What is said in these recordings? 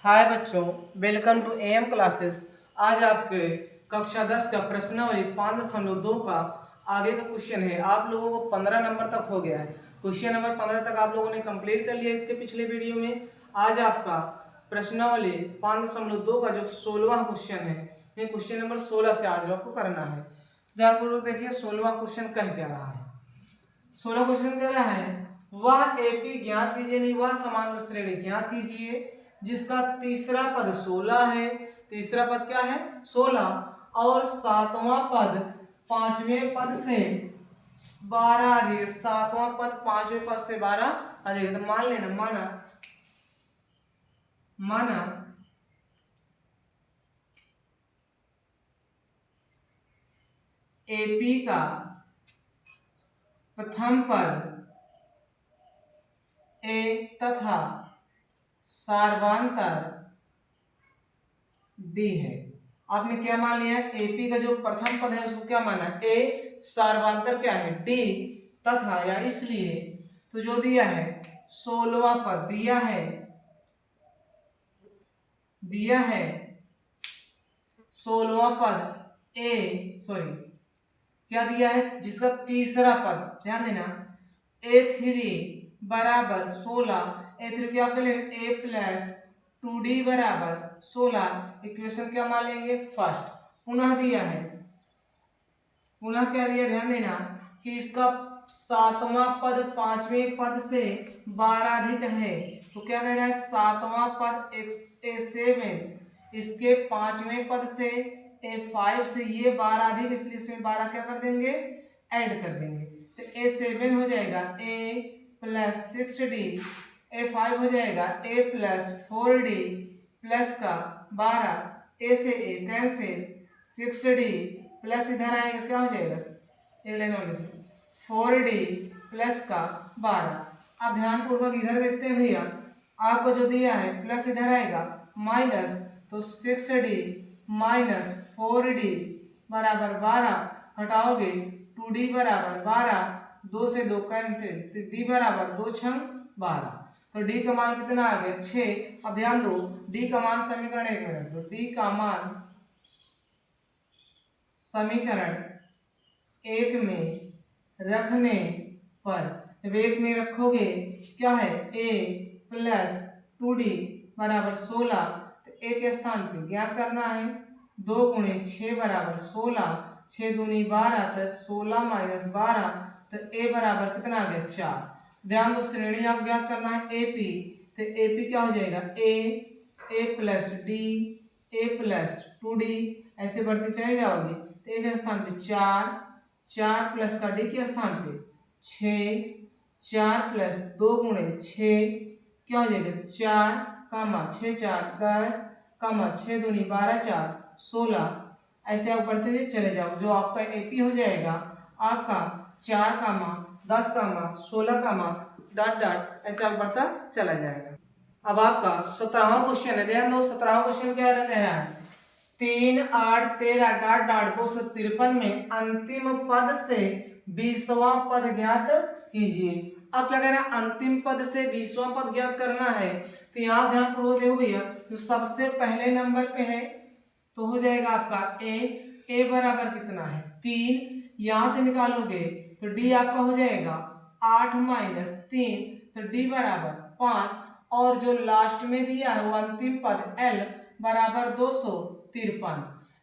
हाय बच्चों, welcome to am classes. आज आपके कक्षा 10 का प्रश्नावली 5.2 का आगे का क्वेश्चन है। आप लोगों को 15 नंबर तक हो गया है। क्वेश्चन नंबर 15 तक आप लोगों ने कंप्लीट कर लिया इसके पिछले वीडियो में। आज आपका प्रश्नावली 5.2 का जो 16वां क्वेश्चन है, ये क्वेश्चन नंबर 16 से आज आपको करना है। ध्यानपूर्वक देखिए 16वां क्वेश्चन कह क्या रहा है। 16 क्वेश्चन कह रहा है वह एपी ज्ञात कीजिए, नहीं वह समांतर श्रेणी ज्ञात कीजिए जिसका तीसरा पद 16 है। तीसरा पद क्या है? 16 और सातवां पद पांचवें पद से 12 अधिक। सातवां पद पांचवें पद से 12 अधिक है। तो मान लेना, माना एपी का प्रथम पद ए तथा सार्वांतर डी है। आपने क्या मान लिया? एपी का जो प्रथम पद है उसको क्या माना? ए, सार्वांतर क्या है? डी, तथा या इसलिए तो जो दिया है 16वां पद दिया है 16वां पद ए, सॉरी क्या दिया है? जिसका तीसरा पद, ध्यान देना, A3 बराबर 16। A3 क्या कर लेंगे? A प्लस 2D बराबर 16। इक्वेशन क्या मान लेंगे? फर्स्ट। पुनः दिया है, पुनः क्या दिया? ध्यान देना कि इसका सातवां पद पांचवें पद से 12 अधिक है। तो क्या कह रहा है? सातवां पद A7 इसके पांचवें पद से A5 से ये 12 अधिक, इसलिए इसमें 12 क्या कर देंगे? ऐड कर देंगे। तो A7 हो जाएगा A प्लस 6D, A5 हो जाएगा A प्लस 4D प्लस का 12, A से A कैंसिल, 6D प्लस इधर आएगा क्या हो जाएगा? एक लाइन और लिखो, 4D प्लस का 12। अब ध्यान पूर्वक इधर देखते हैं भैया, आपको जो दिया है प्लस इधर आएगा माइनस, तो 6D माइनस 4D बराबर 12, हटाओगे 2D बराबर 12, 2 से 2 कैंसिल, तो D बराबर 2 छंग 12। तो D का मान कितना आ गया? 6। अब ध्यान दो, D का मान समीकरण 1 में रख दो। D का मान समीकरण 1 में रखने पर, जब 1 में रखोगे क्या है? A प्लस 2D बराबर 16, तो A के स्थान पे ज्ञात करना है। 2 गुणे 6 बराबर 16, 6 दूनी 12, तो 16 माइनस 12, तो A बराबर कितना आ गया? 4। ध्यान दो, श्रेणी आप ज्ञात करना है AP, तो AP क्या हो जाएगा? A plus D, A plus 2D, ऐसे बढ़ते चले जाओगे तो A के स्थान पे 4, 4 प्लस का D के स्थान पे 6, 4 प्लस 2 गुणे 6 क्या हो जाएगा? 4 कामा 6 4 10 कामा 6 दूनी 12 4 16। ऐसे आप बढ़ते हुए चले जाओ, जो आपका एपी हो जाएगा आपका 4 कामा 10 कामा 16 कामा डॉट डॉट, ऐसे आप बढ़ता चला जाएगा। अब आपका 17वां क्वेश्चन है। ध्यान दो, 17वां क्वेश्चन क्या कह रहा है? 3 8 13 डॉट डॉट 253 में अंतिम पद से 20वां पद ज्ञात कीजिए। अब क्या कह रहा है? अंतिम पद से 20वां पद ज्ञात करना है। तो यहाँ ध्यान पूर्वक देखो भैया, जो सबसे पहले नंबर पे है तो हो जाएगा आपका ए बराबर कितना है? 3। यहां से निकालोगे तो डी आपका हो जाएगा 8 माइनस 3, तो डी बराबर 5। और जो लास्ट में दिया है वो अंतिम पद एल बराबर 253,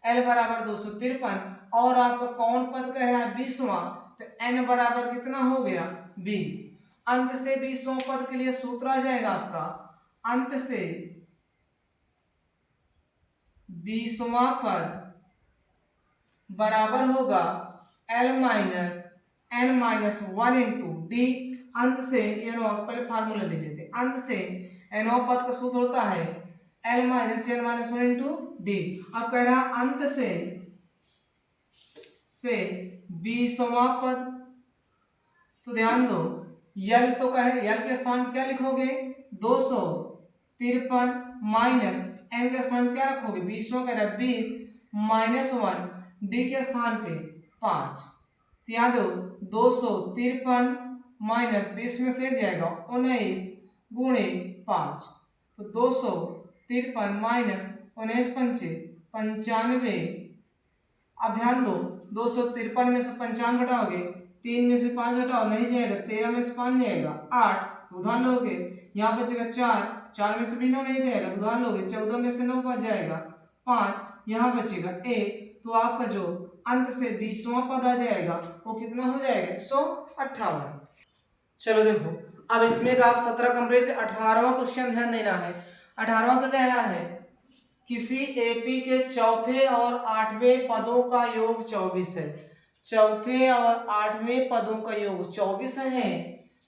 एल बराबर 253। और आपका कौन पद कह रहा है? 20वां, तो एन बराबर कितना हो गया? 20। अंत से 20वां पद के लिए सूत्र आ जाएगा आपका, अंत से 20वां पद बराबर होगा L minus N minus 1 into D. अंत से पहले फार्मूला ले लेते हैं। अंत से एनवा पद का सूत्र होता है L minus N minus 1 into D. अब कह रहा अंत से 20वां पद, तो ध्यान दो, यल तो कहे यल के स्थान क्या लिखोगे? 253 माइनस एन के स्थान क्या रखोगे? 20वां कह रहा है 20 माइनस 1, डी के स्थान पे 5। तो याद हो 253 माइनस 20 में से जाएगा 19 गुणे 5, तो 53 माइनस 19 पंचे 95। अब ध्यान दो, 253 में से 55 घटाओगे, 3 में से 5 घटाओ, नहीं जाएगा, 13 में से 5 जाएगा 8, उधार लोगे, यहाँ बचेगा 4, 4 में से भी 9 नहीं जाएगा, उधार लोगे, 14 में से 9 बच जाएगा 5, यहाँ बचेगा 1। तो आपका जो अंत से 20वां पद आ जाएगा वो कितना हो जाएगा, 158। चलो देखो, अब इसमें का आप 17 कंप्लीट, 18वां क्वेश्चन ध्यान देना है। 18वां का कह रहा है किसी एपी के चौथे और 8वें पदों का योग 24 है। चौथे और 8वें पदों का योग 24 है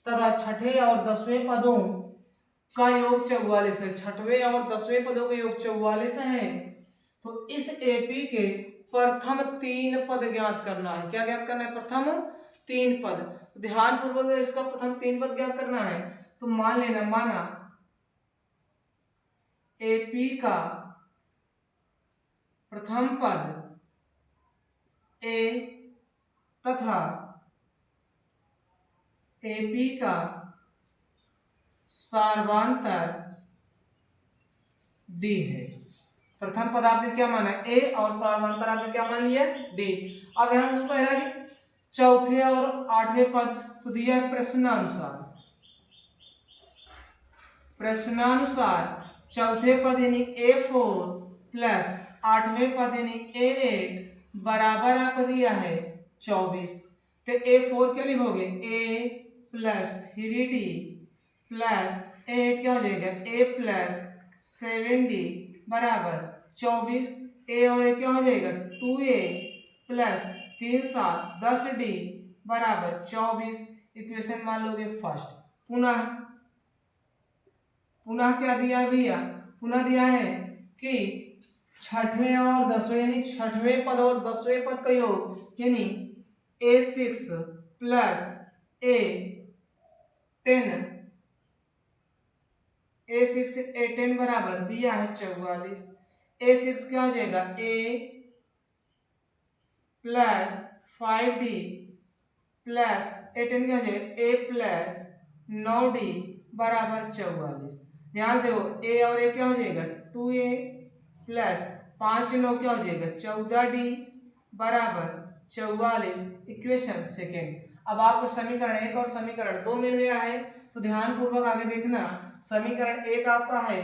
तथा छठे और 10वें पदों का योग 44 है। छठवें और 10वें पदों का योग 44 है। तो इस एपी के प्रथम 3 पद ज्ञात करना है। क्या ज्ञात करना है? प्रथम 3 पद। ध्यान पूर्वक इसका प्रथम 3 पद ज्ञात करना है। तो मान लेना, माना एपी का प्रथम पद ए तथा एपी का सार्वांतर डी है। प्रथम पद आपने क्या माना? ए, और सार्वांतर आपने क्या मान लिया? डी। अब यहां कह रहा है कि चौथे और 8वें पद तो दिया है प्रश्नानुसार। प्रश्नानुसार चौथे पद यानी A4 प्लस 8वें पद यानी A8 बराबर आपको दिया है 24। तो A4 के लिए हो गए A plus 3D plus A8 क्या हो जाएगा? A प्लस 7D बराबर 24। A और A क्या हो जाएगा? 2A प्लस 3 7 10D बराबर 24। इक्वेशन मान लोगे फर्स्ट। पुनः क्या दिया है भैया? पुनः दिया है कि छठवें और 10वें यानी छठवें पद और 10वें पद का योग यानी A6 plus A10 A6 A10 बराबर दिया है 44। A6 क्या हो जाएगा? A plus 5D plus A10 क्या हो जाएगा? A प्लस 9D बराबर 44। ध्यान दो, A और A क्या हो जाएगा? 2A प्लस 5 9 क्या हो जाएगा? 14D बराबर 44। Equation second. अब आपको समीकरण 1 और समीकरण 2 मिल गया है। तो ध्यान पूर्वक आगे देखना। समीकरण 1 आपका है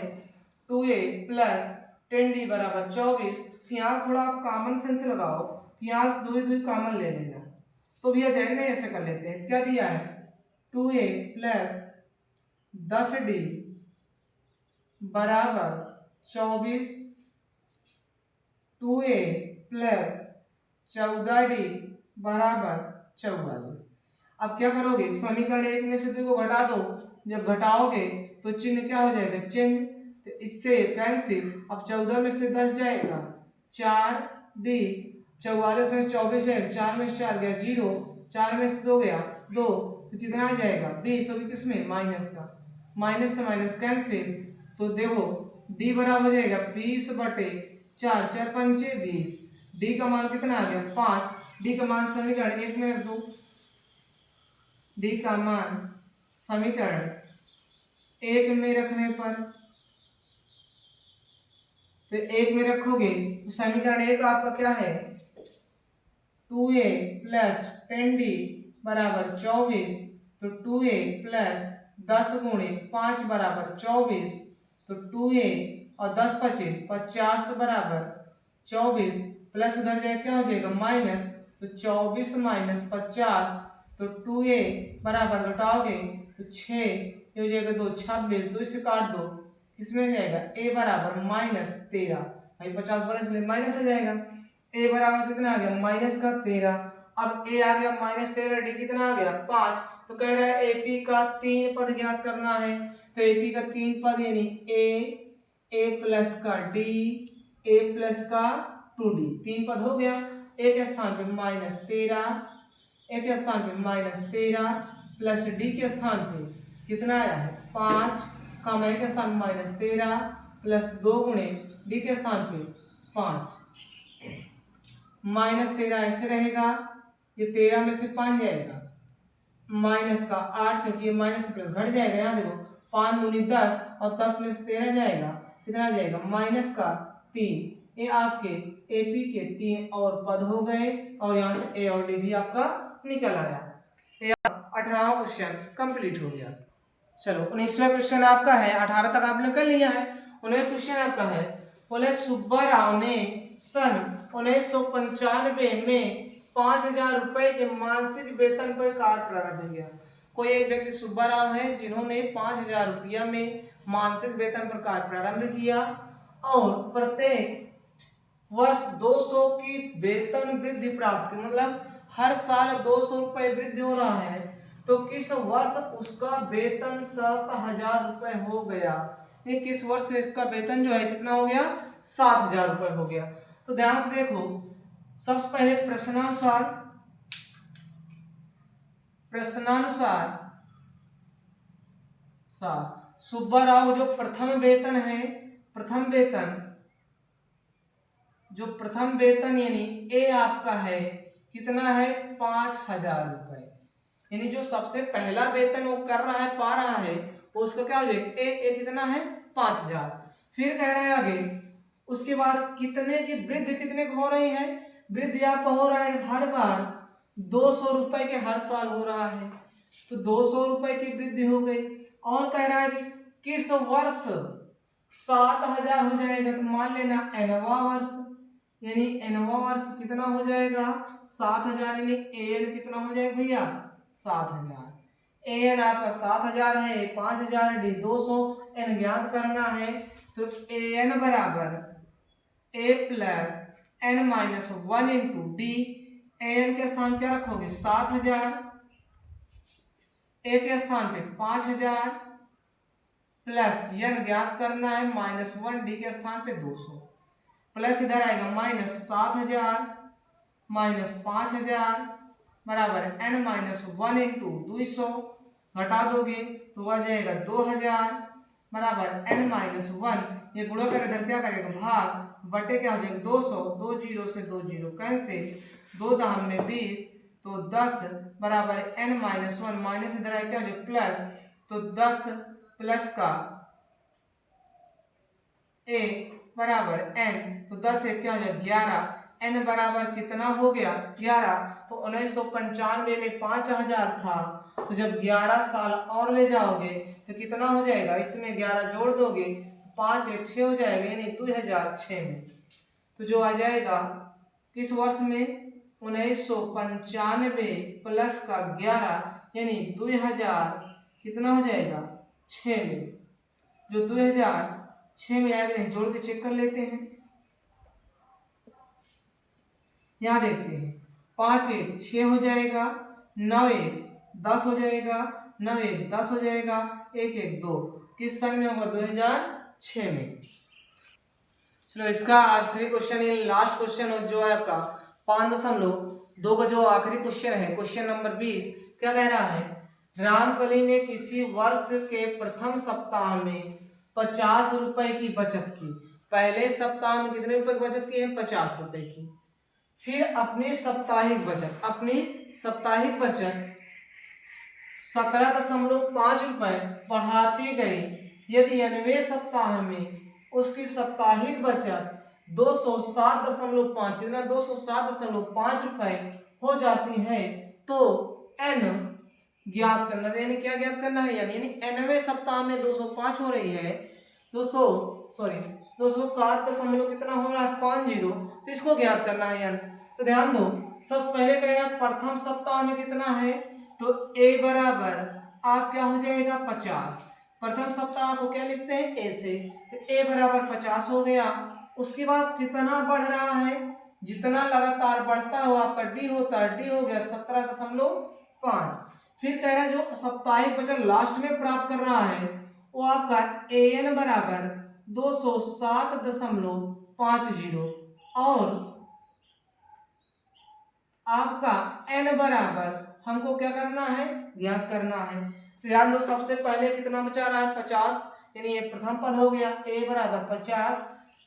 2A प्लस 10D बराबर 24। यहाँ थोड़ा आप कॉमन सेंस लगाओ, यहाँ दो ही कॉमन ले लेना तो भी आ जाएगा। नहीं ऐसे कर लेते हैं। क्या दिया है? 2A प्लस 10D बराबर 24, 2A प्लस 14D बराबर 44। अब क्या करोगे? समीकरण 1 में से 2 को घटा दो। जब घटाओगे तो चिन्ह क्या हो जाएगा? चिन्ह। तो इससे कैंसिल। अब 14 में से 10 जाएगा 4D, 44 में से 24 जाएगा, 4 में से 4 गया 0, 4 में से 2 गया 2, तो कितना आ जाएगा? 20। और किसमें? माइनस का। माइनस से माइनस कैंसिल। तो देखो D बराबर हो जाएगा 20/4, 4 पंचे 20। D का मान कितना आ गया? 5। D का मान समीकरण 1 में रख दो। D का मान समीकरण 1 में रखने पर, तो 1 में रखोगे तो समीकरण 1 आपका क्या है? 2A प्लस 10D बराबर 24। तो 2A प्लस 10 गुणे 5 बराबर 24। तो 2A और 10 बचे 50 बराबर 24। प्लस उधर जाए क्या हो जाएगा? माइनस। तो 24 माइनस 50, तो 2A बराबर घटाओगे तो 6 ये हो जाएगा 2, 26, 2 से काट दो, किसमें जाएगा? A बराबर माइनस 13। भाई 50 बड़े से माइनस आ जाएगा। A बराबर कितना आ गया? माइनस का 13। अब A आ गया माइनस 13, D कितना आ गया? 5। तो कह रहा है AP का 3 पद ज्ञात करना है। तो AP का 3 पद यानी A प्लस का D, A प्लस का 2D, 3 पद हो गया। A के स्थान पे माइनस 13, A के स्थान पे माइनस 13 प्लस D के स्थान पे कितना आया है? 5, कम A के स्थान पे माइनस 13 प्लस 2 गुणे D के स्थान पे 5, माइनस 13 ऐसे रहेगा, ये 13 में से 5 जाएगा, माइनस का 8, क्योंकि ये माइनस प्लस घट जाएगा। यहाँ देखो 5 दूनी 10 और 10 में से 13 जाएगा कितना आ जाएगा माइनस का 3। ये आपके एपी के 3 और पद हो गए और यहाँ से ए और डी भी आपका निकल आया। 18वां क्वेश्चन कंप्लीट हो गया। चलो 19वां क्वेश्चन आपका है, 18 तक आपने कर लिया है। 19वां क्वेश्चन आपका है, बोले सुब्बा राव ने सन 1995 में 5,000 रुपए के मासिक वेतन पर कार्य प्रारंभ किया। कोई एक व्यक्ति सुब्बा राव है जिन्होंने 5,000 रुपया में मासिक वेतन पर कार्य प्रारंभ किया और प्रत्येक वर्ष 200 की वेतन वृद्धि प्राप्त की, मतलब हर साल 200 रुपए वृद्धि हो रहा है। तो किस वर्ष उसका वेतन 7,000 रुपए हो गया? ये किस वर्ष से इसका वेतन जो है कितना हो गया? 7,000 रुपए हो गया। तो ध्यान से देखो, सबसे पहले प्रश्नानुसार सुब्बा राव जो प्रथम वेतन है, प्रथम वेतन यानी ए आपका है कितना है? 5,000 रुपए। यानी जो सबसे पहला वेतन वो कर रहा है, पा रहा है, वो उसका क्या हो जाएगा? ए कितना है? 5,000। फिर कह रहा है आगे, उसके बाद कितने की वृद्धि कितने की हो रही है? वृद्धि आपका हो रहा है हर बार 200 रुपए के हर साल हो रहा है, तो 200 रुपए की वृद्धि हो गई। और कह रहा है कि किस वर्ष 7,000 हो जाएगा? तो मान लेना nवां वर्ष, यानी nवां वर्ष कितना हो जाएगा? 7,000। यानी एन कितना हो जाएगा भैया? 7,000। एन आपका 7,000 है, 5,000 डी 200, एन ज्ञात करना है। तो एन बराबर A plus N minus 1 into D. N के स्थान क्या रखोगे? 7,000, ए के स्थान पे 5,000 प्लस एन ज्ञात करना है -1, डी के स्थान पे 200, प्लस इधर आएगा -7,000 माइनस 5,000 बराबर एन माइनस 1 इंटू 200, घटा दोगे तो आ जाएगा 2,000 बराबर एन माइनस 1। ये गुणा कर इधर क्या करेगा? भाग बटे क्या हो जाएगा? 200, 2 0 से 2 0 कैंसिल, 2 दाम में 20, तो 10 बराबर एन माइनस 1, माइनस इधर आएगा क्या हो जाएगा? प्लस, तो 10 प्लस का ए बराबर एन, तो 10 से क्या हो जाएगा? 11। एन बराबर कितना हो गया? 11। तो 1995 में 5,000 था, तो जब 11 साल और ले जाओगे तो कितना हो जाएगा? इसमें 11 जोड़ दोगे, 5 1 6 हो जाएगा, यानी 2006 में। तो जो आ जाएगा किस वर्ष में? 1995 प्लस का 11 यानी 2000 कितना हो जाएगा? 6 में। जो 2006 में आएगा, नहीं जोड़ के चेक कर लेते हैं। यहाँ देखते हैं, 5 1 6 हो जाएगा, 9 1 10 हो जाएगा, 9 1 10 हो जाएगा, 1 1 2 किस सन में होगा? 2006 में। चलो इसका आखिरी क्वेश्चन, ये लास्ट क्वेश्चन जो है आपका 5.2 का जो आखिरी क्वेश्चन है, क्वेश्चन नंबर 20, क्या कह रहा है? रामकली ने किसी वर्ष के प्रथम सप्ताह में 50 रुपए की बचत की। पहले सप्ताह में कितने रुपए की बचत की है? 50 रुपए की। फिर अपनी साप्ताहिक बचत 17.5 रुपए बढ़ाती गई। यदि 90वें सप्ताह में उसकी साप्ताहिक बचत 207.5 कितना? 207.5 रुपए हो जाती है, तो एन ज्ञात करना है। यानी क्या ज्ञात करना है? यानी 90वें सप्ताह में 205 हो रही है, 207 कितना हो रहा है? 50, तो इसको ज्ञात करना है यानी। तो ध्यान दो, सबसे पहले कहेगा प्रथम सप्ताह में कितना है, तो ए बराबर आप क्या हो जाएगा? 50। प्रथम सप्ताह को क्या लिखते हैं? ए से, तो ए बराबर 50 हो गया। उसके बाद कितना बढ़ रहा है? जितना लगातार बढ़ता हो आपका डी होता है, डी हो गया 17.5। फिर कह रहा है जो साप्ताहिक बचत लास्ट में प्राप्त कर रहा है वो आपका ए एन बराबर 207.50 और आपका एन बराबर हमको क्या करना है? ज्ञात करना है। तो ध्यान दो, सबसे पहले कितना बचा रहा है? 50, यानी ये प्रथम पद हो गया। ए बराबर 50,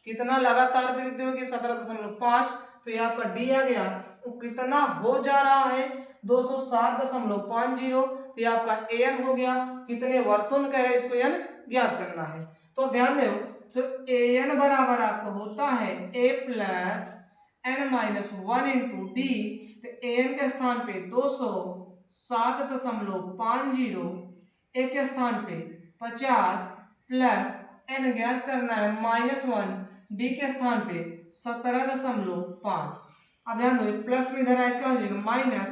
कितना लगातार वृद्धि होगी? 17.5, तो यहाँ पर डी आ गया। तो कितना हो जा रहा है? 207.50, तो ये आपका एन हो गया। कितने वर्षों में कह रहे हैं इसको एन ज्ञात करना है। तो ध्यान दो, तो an बराबर आपको होता है a plus n minus 1 into D. तो an के स्थान पे 207.50, a के स्थान पे 50 प्लस n ज्ञात करना है -1, डी के स्थान पे 17.5। अब ध्यान दो प्लस में इधर आए क्या हो जाएगा माइनस,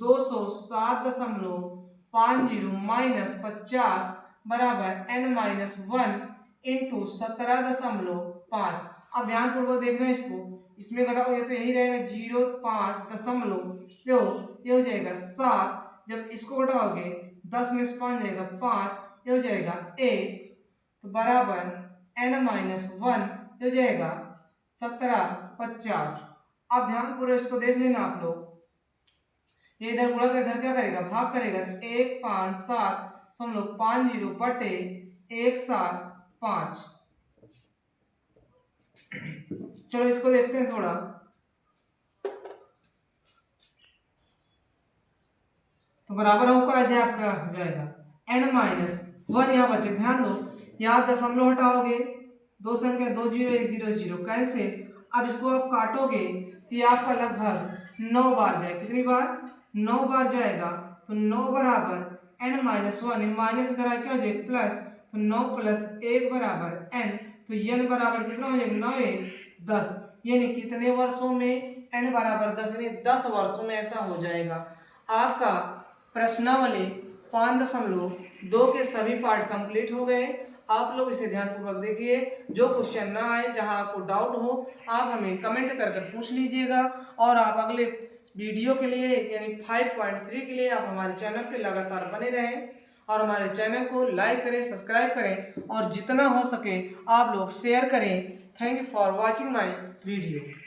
207.50 माइनस 50 बराबर n माइनस 1 इंटू 17.5। अब ध्यानपूर्वक देखना है इसको, इसमें घटाओगे तो यही रहेगा 0.5 दशमलव, देखो ये हो जाएगा 7, जब इसको घटाओगे 10 में से 5 जाएगा 5, ये हो जाएगा 1, तो बराबर n माइनस 1 हो जाएगा 17.50। अब ध्यानपूर्वक इसको देख लेना आप लोग, ये इधर गुणा कर इधर क्या करेगा भाग करेगा, 157.50 बटे 175। चलो इसको देखते हैं थोड़ा, तो बराबर होगा आज आपका हो जाएगा n माइनस 1, यहाँ बचे ध्यान दो यहाँ दशमलव हटाओगे, दो संख्या 2 0 1 0 0 कैंसिल। अब इसको आप काटोगे तो ये आपका लगभग 9 बार जाए, कितनी बार 9 बार जाएगा। तो 9 बराबर n माइनस 1, माइनस इधर आए क्या हो जाएगा प्लस, तो 9 प्लस 1 बराबर n, तो n बराबर कितना हो जाएगा 9 1 10, यानी कितने वर्षों में n बराबर 10, यानी 10 वर्षों में ऐसा हो जाएगा। आपका प्रश्नावली 5.2 के सभी पार्ट कंप्लीट हो गए। आप लोग इसे ध्यानपूर्वक देखिए, जो क्वेश्चन ना आए जहां आपको डाउट हो आप हमें कमेंट कर पूछ लीजिएगा, और आप अगले वीडियो के लिए यानी 5.3 के लिए आप हमारे चैनल पे लगातार बने रहें, और हमारे चैनल को लाइक करें, सब्सक्राइब करें, और जितना हो सके आप लोग शेयर करें। Thank you for watching my video.